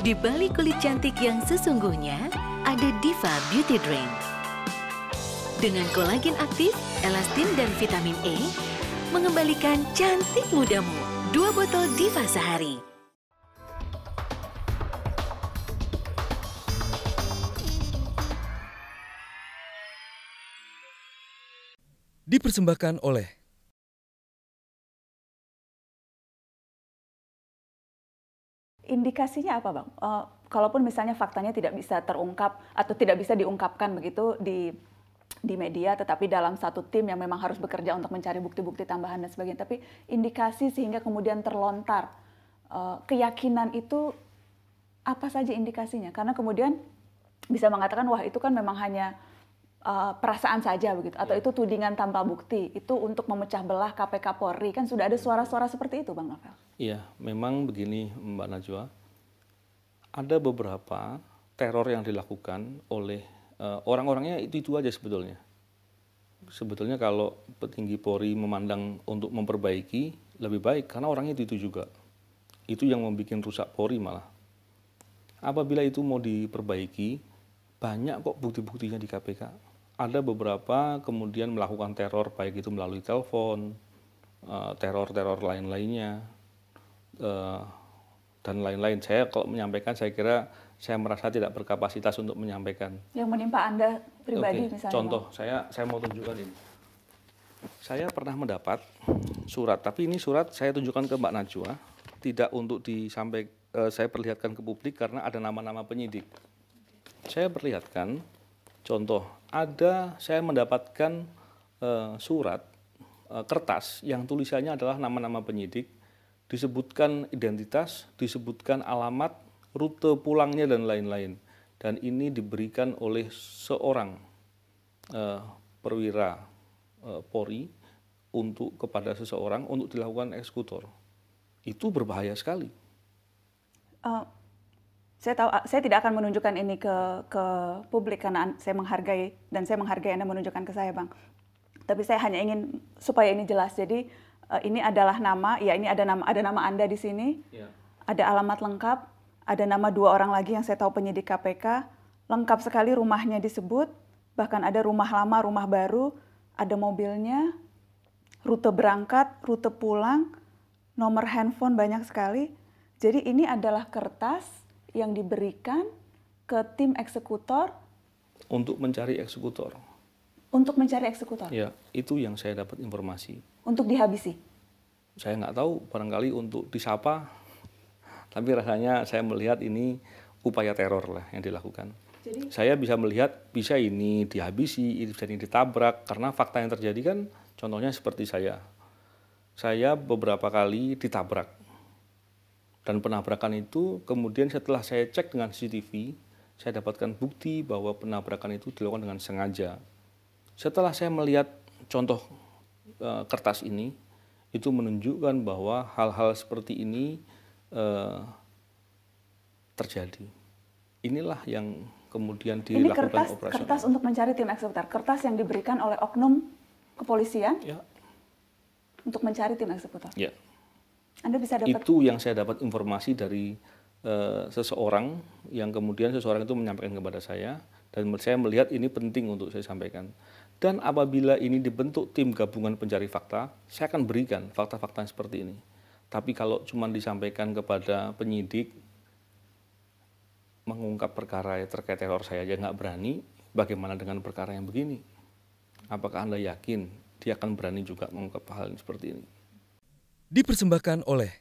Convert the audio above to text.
Di balik kulit cantik yang sesungguhnya, ada Diva Beauty Drink. Dengan kolagen aktif, elastin, dan vitamin E, mengembalikan cantik mudamu. 2 botol Diva sehari. Dipersembahkan oleh indikasinya apa, Bang? Kalaupun misalnya faktanya tidak bisa terungkap atau tidak bisa diungkapkan begitu di media, tetapi dalam satu tim yang memang harus bekerja untuk mencari bukti-bukti tambahan dan sebagainya. Tapi indikasi sehingga kemudian terlontar keyakinan itu apa saja indikasinya? Karena kemudian bisa mengatakan wah itu kan memang hanya perasaan saja begitu, atau itu tudingan tanpa bukti, itu untuk memecah belah KPK Polri, kan sudah ada suara-suara seperti itu, Bang Novel. Iya, memang begini Mbak Najwa, ada beberapa teror yang dilakukan oleh orang-orangnya itu aja sebetulnya. Sebetulnya kalau petinggi Polri memandang untuk memperbaiki, lebih baik karena orangnya itu juga. Itu yang membuat rusak Polri malah. Apabila itu mau diperbaiki, banyak kok bukti-buktinya di KPK. Ada beberapa kemudian melakukan teror, baik itu melalui telepon, teror-teror lain-lainnya, dan lain-lain. Saya kalau menyampaikan, saya kira saya merasa tidak berkapasitas untuk menyampaikan. Yang menimpa Anda pribadi misalnya? Contoh, saya mau tunjukkan ini. Saya pernah mendapat surat, tapi ini surat saya tunjukkan ke Mbak Najwa, tidak untuk saya perlihatkan ke publik karena ada nama-nama penyidik. Saya perlihatkan, contoh, saya mendapatkan surat kertas yang tulisannya adalah nama-nama penyidik, disebutkan identitas, disebutkan alamat, rute pulangnya dan lain-lain. Dan ini diberikan oleh seorang perwira Polri kepada seseorang untuk dilakukan eksekutor. Itu berbahaya sekali. Saya tidak akan menunjukkan ini ke publik karena saya menghargai Anda menunjukkan ke saya, Bang. Tapi saya hanya ingin supaya ini jelas. Jadi ini adalah nama, ya ini ada nama Anda di sini, ya. Ada alamat lengkap, ada nama 2 orang lagi yang saya tahu penyidik KPK, lengkap sekali rumahnya disebut, bahkan ada rumah lama, rumah baru, ada mobilnya, rute berangkat, rute pulang, nomor handphone banyak sekali. Jadi ini adalah kertas yang diberikan ke tim eksekutor untuk mencari eksekutor. Untuk mencari eksekutor? Ya, itu yang saya dapat informasi. Untuk dihabisi? Saya nggak tahu, barangkali untuk disapa, tapi rasanya saya melihat ini upaya teror lah yang dilakukan. Jadi, saya bisa melihat, bisa ini dihabisi, bisa ini ditabrak, karena fakta yang terjadi kan contohnya seperti saya. Saya beberapa kali ditabrak. Dan penabrakan itu kemudian setelah saya cek dengan CCTV, saya dapatkan bukti bahwa penabrakan itu dilakukan dengan sengaja. Setelah saya melihat contoh kertas ini, itu menunjukkan bahwa hal-hal seperti ini terjadi. Inilah yang kemudian dilakukan operasi. Kertas untuk mencari tim eksekutor, kertas yang diberikan oleh oknum kepolisian ya. Untuk mencari tim eksekutor. Ya. Anda bisa dapat... Itu yang saya dapat informasi dari seseorang yang kemudian seseorang itu menyampaikan kepada saya, dan saya melihat ini penting untuk saya sampaikan. Dan apabila ini dibentuk tim gabungan pencari fakta, saya akan berikan fakta-fakta seperti ini. Tapi kalau cuma disampaikan kepada penyidik mengungkap perkara terkait teror, saya aja nggak berani, bagaimana dengan perkara yang begini? Apakah Anda yakin dia akan berani juga mengungkap hal seperti ini? Dipersembahkan oleh